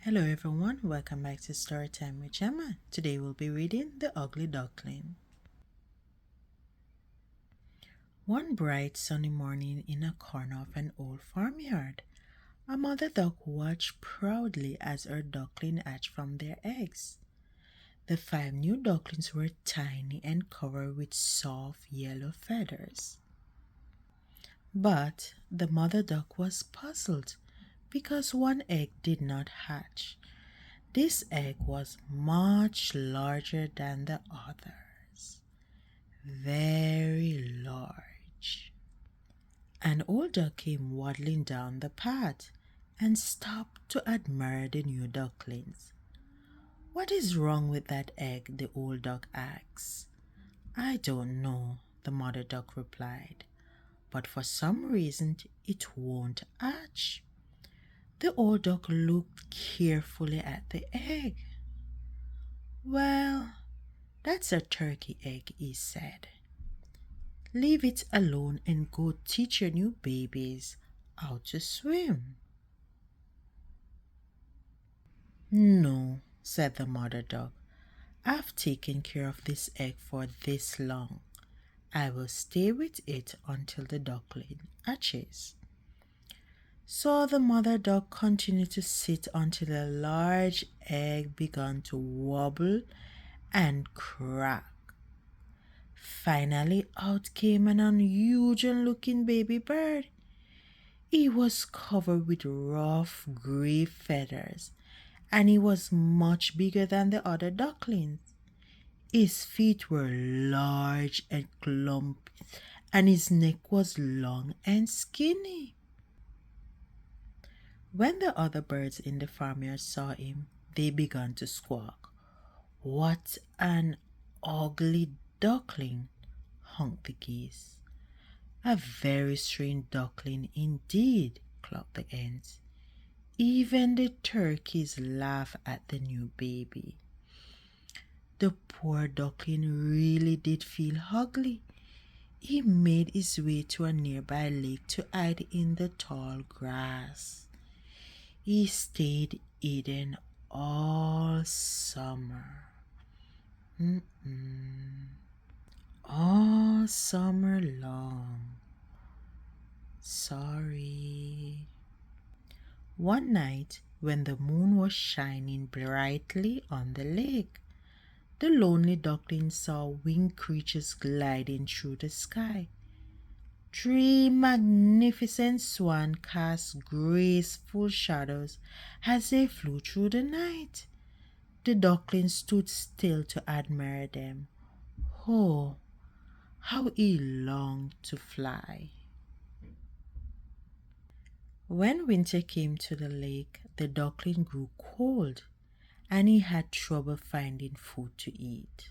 Hello everyone, welcome back to Storytime with Gemma. Today we'll be reading The Ugly Duckling. One bright sunny morning in a corner of an old farmyard, a mother duck watched proudly as her duckling hatched from their eggs. The five new ducklings were tiny and covered with soft yellow feathers. But the mother duck was puzzled because one egg did not hatch. This egg was much larger than the others, very large. An old duck came waddling down the path and stopped to admire the new ducklings. "What is wrong with that egg?" the old duck asked. "I don't know," the mother duck replied, "but for some reason it won't hatch." The old duck looked carefully at the egg. "Well, that's a turkey egg," he said. "Leave it alone and go teach your new babies how to swim." "No," said the mother duck. "I've taken care of this egg for this long. I will stay with it until the duckling hatches." So the mother duck continued to sit until the large egg began to wobble and crack. Finally, out came an unusual looking baby bird. He was covered with rough gray feathers, and he was much bigger than the other ducklings. His feet were large and clumpy, and his neck was long and skinny. When the other birds in the farmyard saw him, they began to squawk. "What an ugly duckling!" honked the geese. "A very strange duckling indeed," clucked the hens. Even the turkeys laughed at the new baby. The poor duckling really did feel ugly. He made his way to a nearby lake to hide in the tall grass. He stayed hidden all summer. All summer long. Sorry. One night, when the moon was shining brightly on the lake, the lonely duckling saw winged creatures gliding through the sky. Three magnificent swans cast graceful shadows as they flew through the night. The duckling stood still to admire them. Oh, how he longed to fly! When winter came to the lake, the duckling grew cold and he had trouble finding food to eat.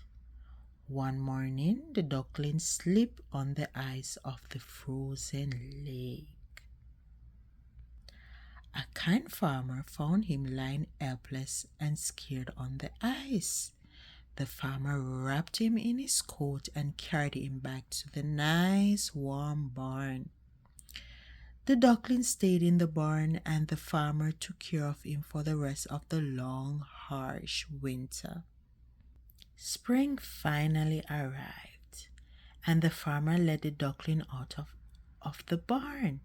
One morning, the duckling slipped on the ice of the frozen lake. A kind farmer found him lying helpless and scared on the ice. The farmer wrapped him in his coat and carried him back to the nice warm barn. The duckling stayed in the barn and the farmer took care of him for the rest of the long, harsh winter. Spring finally arrived, and the farmer let the duckling out of the barn.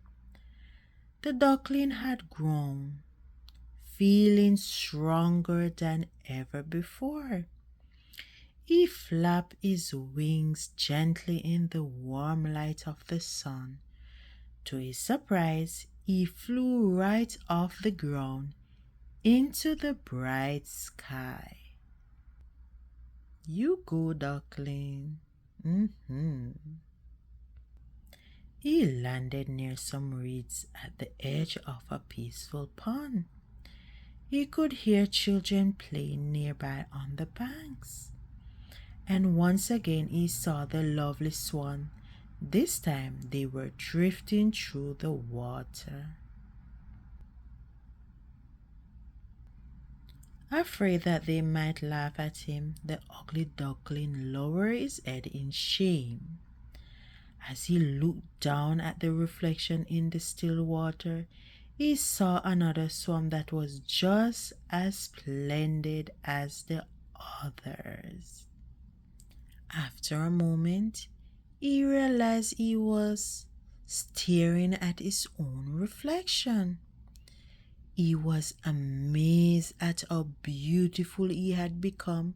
The duckling had grown, feeling stronger than ever before. He flapped his wings gently in the warm light of the sun. To his surprise, he flew right off the ground into the bright sky. You go, duckling. He landed near some reeds at the edge of a peaceful pond. He could hear children playing nearby on the banks. And once again he saw the lovely swan. This time they were drifting through the water. Afraid that they might laugh at him, the ugly duckling lowered his head in shame. As he looked down at the reflection in the still water, He saw another swan that was just as splendid as the others. After a moment, he realized he was staring at his own reflection. He was amazed at how beautiful he had become.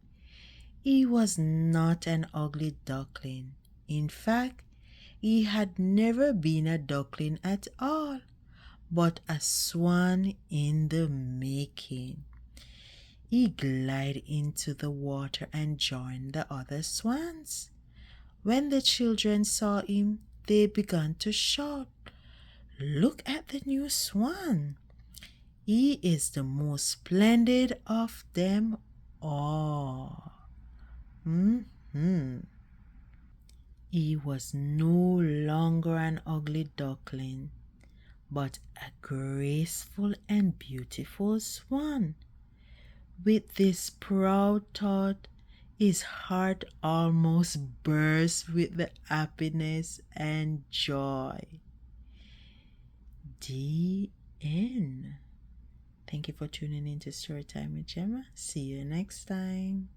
He was not an ugly duckling. In fact, he had never been a duckling at all, but a swan in the making. He glided into the water and joined the other swans. When the children saw him, they began to shout, "Look at the new swan! He is the most splendid of them all." He was no longer an ugly duckling, but a graceful and beautiful swan. With this proud thought, his heart almost burst with the happiness and joy. The end. Thank you for tuning in to Storytime with Gemma. See you next time.